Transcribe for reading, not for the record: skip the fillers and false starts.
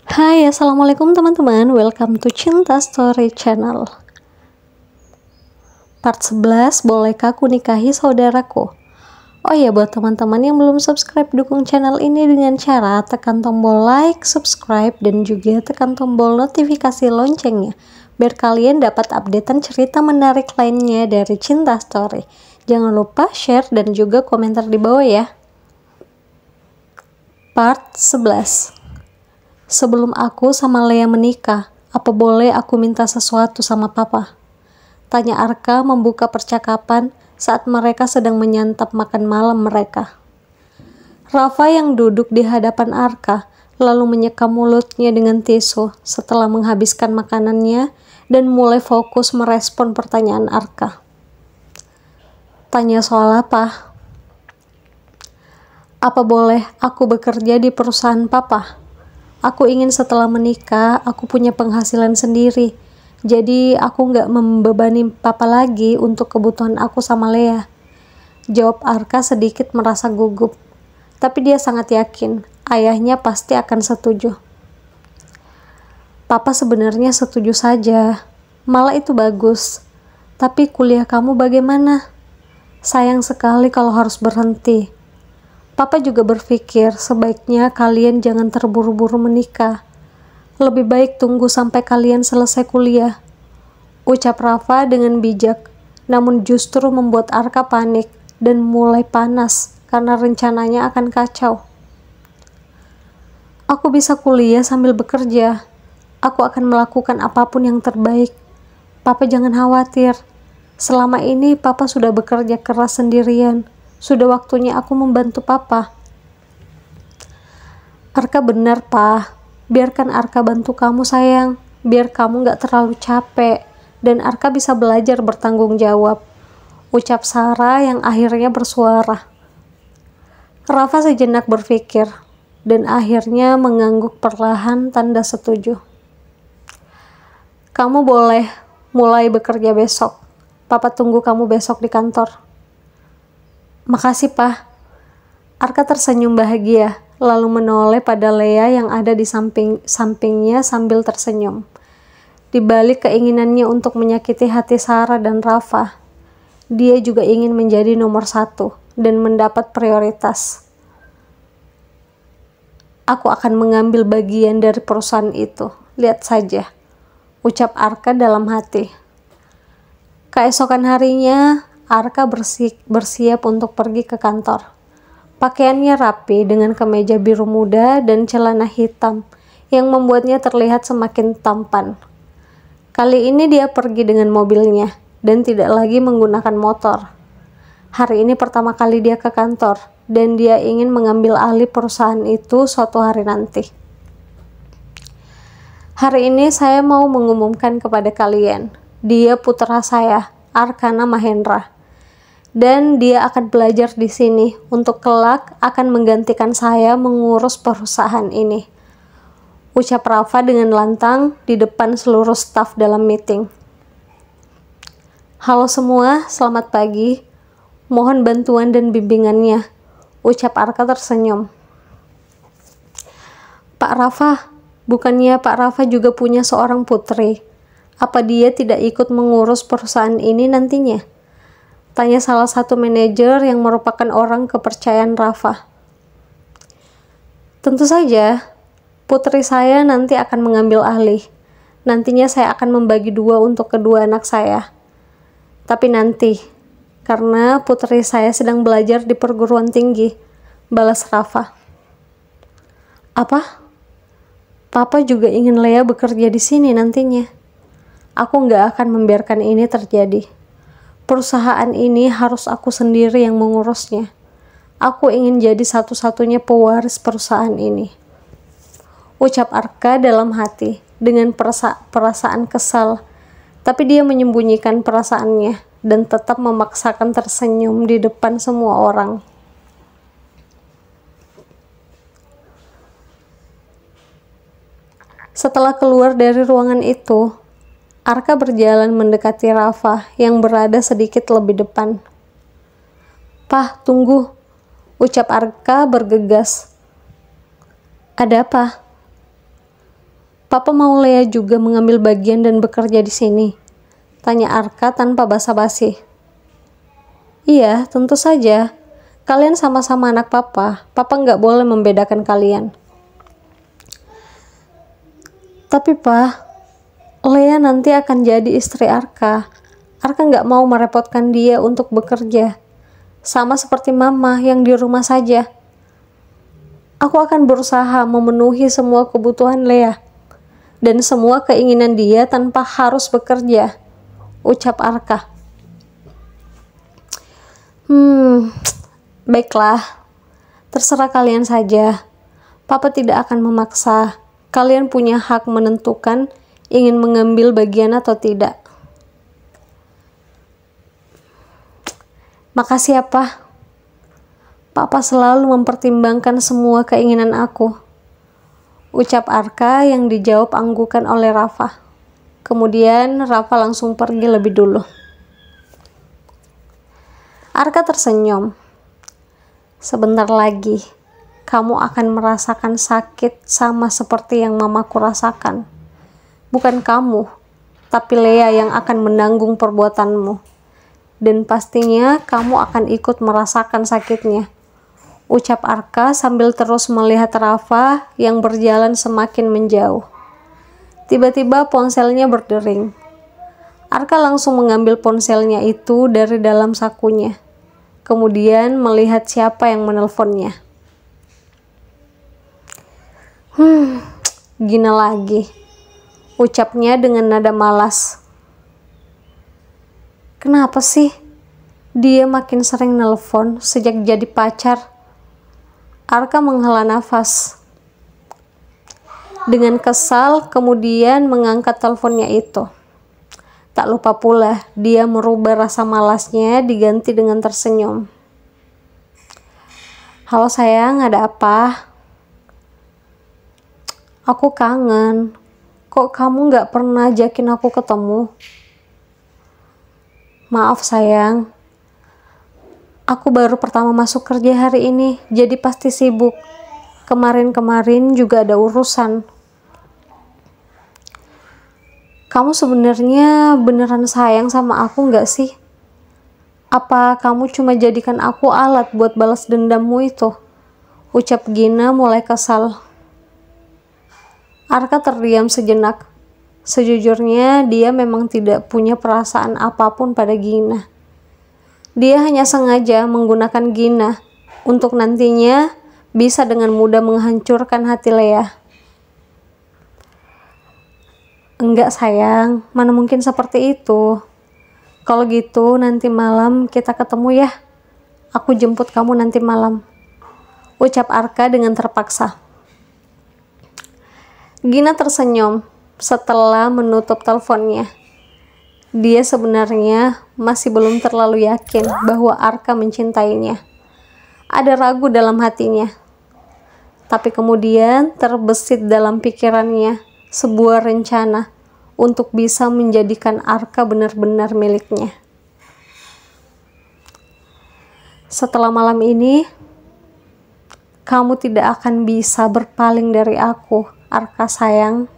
Hai, assalamualaikum teman-teman. Welcome to Cinta Story Channel. Part 11, bolehkah aku nikahi saudaraku? Oh iya, buat teman-teman yang belum subscribe, dukung channel ini dengan cara tekan tombol like, subscribe, dan juga tekan tombol notifikasi loncengnya, biar kalian dapat updatean cerita menarik lainnya dari Cinta Story. Jangan lupa share dan juga komentar di bawah ya. Part 11. Sebelum aku sama Lea menikah, apa boleh aku minta sesuatu sama papa? Tanya Arka membuka percakapan saat mereka sedang menyantap makan malam mereka. Rafa yang duduk di hadapan Arka lalu menyeka mulutnya dengan tisu setelah menghabiskan makanannya dan mulai fokus merespon pertanyaan Arka. Tanya soal apa? Apa boleh aku bekerja di perusahaan papa? Aku ingin setelah menikah, aku punya penghasilan sendiri. Jadi aku nggak membebani papa lagi untuk kebutuhan aku sama Lea. Jawab Arka sedikit merasa gugup. Tapi dia sangat yakin, ayahnya pasti akan setuju. Papa sebenarnya setuju saja. Malah itu bagus. Tapi kuliah kamu bagaimana? Sayang sekali kalau harus berhenti. Papa juga berpikir sebaiknya kalian jangan terburu-buru menikah. Lebih baik tunggu sampai kalian selesai kuliah. Ucap Rafa dengan bijak, namun justru membuat Arka panik dan mulai panas karena rencananya akan kacau. Aku bisa kuliah sambil bekerja. Aku akan melakukan apapun yang terbaik. Papa jangan khawatir. Selama ini Papa sudah bekerja keras sendirian. Sudah waktunya aku membantu papa. Arka benar, Pa. Biarkan Arka bantu kamu, sayang. Biar kamu gak terlalu capek. Dan Arka bisa belajar bertanggung jawab. Ucap Sarah yang akhirnya bersuara. Rafa sejenak berpikir. Dan akhirnya mengangguk perlahan tanda setuju. Kamu boleh mulai bekerja besok. Papa tunggu kamu besok di kantor. Makasih, Pak. Arka tersenyum bahagia, lalu menoleh pada Lea yang ada di sampingnya sambil tersenyum. Di balik keinginannya untuk menyakiti hati Sarah dan Rafa, dia juga ingin menjadi nomor satu dan mendapat prioritas. Aku akan mengambil bagian dari perusahaan itu, lihat saja, ucap Arka dalam hati. Keesokan harinya, Arka bersiap untuk pergi ke kantor. Pakaiannya rapi dengan kemeja biru muda dan celana hitam yang membuatnya terlihat semakin tampan. Kali ini dia pergi dengan mobilnya dan tidak lagi menggunakan motor. Hari ini pertama kali dia ke kantor dan dia ingin mengambil alih perusahaan itu suatu hari nanti. Hari ini saya mau mengumumkan kepada kalian, dia putra saya, Arkana Mahendra. Dan dia akan belajar di sini untuk kelak akan menggantikan saya mengurus perusahaan ini. Ucap Rafa dengan lantang di depan seluruh staf dalam meeting. Halo semua, selamat pagi. Mohon bantuan dan bimbingannya. Ucap Arka tersenyum. Pak Rafa, bukannya Pak Rafa juga punya seorang putri? Apa dia tidak ikut mengurus perusahaan ini nantinya? Tanya salah satu manajer yang merupakan orang kepercayaan Rafa. Tentu saja, putri saya nanti akan mengambil alih. Nantinya saya akan membagi dua untuk kedua anak saya. Tapi nanti, karena putri saya sedang belajar di perguruan tinggi, balas Rafa. Apa? Papa juga ingin Lea bekerja di sini nantinya. Aku nggak akan membiarkan ini terjadi. Perusahaan ini harus aku sendiri yang mengurusnya. Aku ingin jadi satu-satunya pewaris perusahaan ini. Ucap Arka dalam hati dengan perasaan kesal. Tapi dia menyembunyikan perasaannya dan tetap memaksakan tersenyum di depan semua orang. Setelah keluar dari ruangan itu, Arka berjalan mendekati Rafa yang berada sedikit lebih depan. Pah, tunggu, ucap Arka bergegas. Ada apa? Papa mau Lea juga mengambil bagian dan bekerja di sini? Tanya Arka tanpa basa-basi. Iya, tentu saja. Kalian sama-sama anak papa. Papa nggak boleh membedakan kalian. Tapi Pa, Lea nanti akan jadi istri Arka. Arka nggak mau merepotkan dia untuk bekerja. Sama seperti Mama yang di rumah saja. Aku akan berusaha memenuhi semua kebutuhan Lea dan semua keinginan dia tanpa harus bekerja, ucap Arka. Baiklah, terserah kalian saja. Papa tidak akan memaksa. Kalian punya hak menentukan ingin mengambil bagian atau tidak. Makasih ya, Pa. Papa selalu mempertimbangkan semua keinginan aku, ucap Arka yang dijawab anggukan oleh Rafa. Kemudian Rafa langsung pergi lebih dulu. Arka tersenyum. Sebentar lagi, kamu akan merasakan sakit sama seperti yang mamaku rasakan. Bukan kamu, tapi Lea yang akan menanggung perbuatanmu. Dan pastinya kamu akan ikut merasakan sakitnya, ucap Arka sambil terus melihat Rafa yang berjalan semakin menjauh. Tiba-tiba ponselnya berdering. Arka langsung mengambil ponselnya itu dari dalam sakunya. Kemudian melihat siapa yang menelponnya. Gina lagi, ucapnya dengan nada malas. Kenapa sih? Dia makin sering nelpon sejak jadi pacar. Arka menghela nafas. Dengan kesal, kemudian mengangkat teleponnya itu. Tak lupa pula, dia merubah rasa malasnya diganti dengan tersenyum. Halo sayang, ada apa? Aku kangen. Kok kamu gak pernah ajakin aku ketemu? Maaf sayang. Aku baru pertama masuk kerja hari ini, jadi pasti sibuk. Kemarin-kemarin juga ada urusan. Kamu sebenarnya beneran sayang sama aku nggak sih? Apa kamu cuma jadikan aku alat buat balas dendammu itu? Ucap Gina mulai kesal. Arka terdiam sejenak. Sejujurnya dia memang tidak punya perasaan apapun pada Gina. Dia hanya sengaja menggunakan Gina untuk nantinya bisa dengan mudah menghancurkan hati Lea. Enggak sayang, mana mungkin seperti itu. Kalau gitu nanti malam kita ketemu ya. Aku jemput kamu nanti malam, ucap Arka dengan terpaksa. Gina tersenyum setelah menutup teleponnya. Dia sebenarnya masih belum terlalu yakin bahwa Arka mencintainya. Ada ragu dalam hatinya. Tapi kemudian terbesit dalam pikirannya sebuah rencana untuk bisa menjadikan Arka benar-benar miliknya. Setelah malam ini, kamu tidak akan bisa berpaling dari aku, Arka sayang.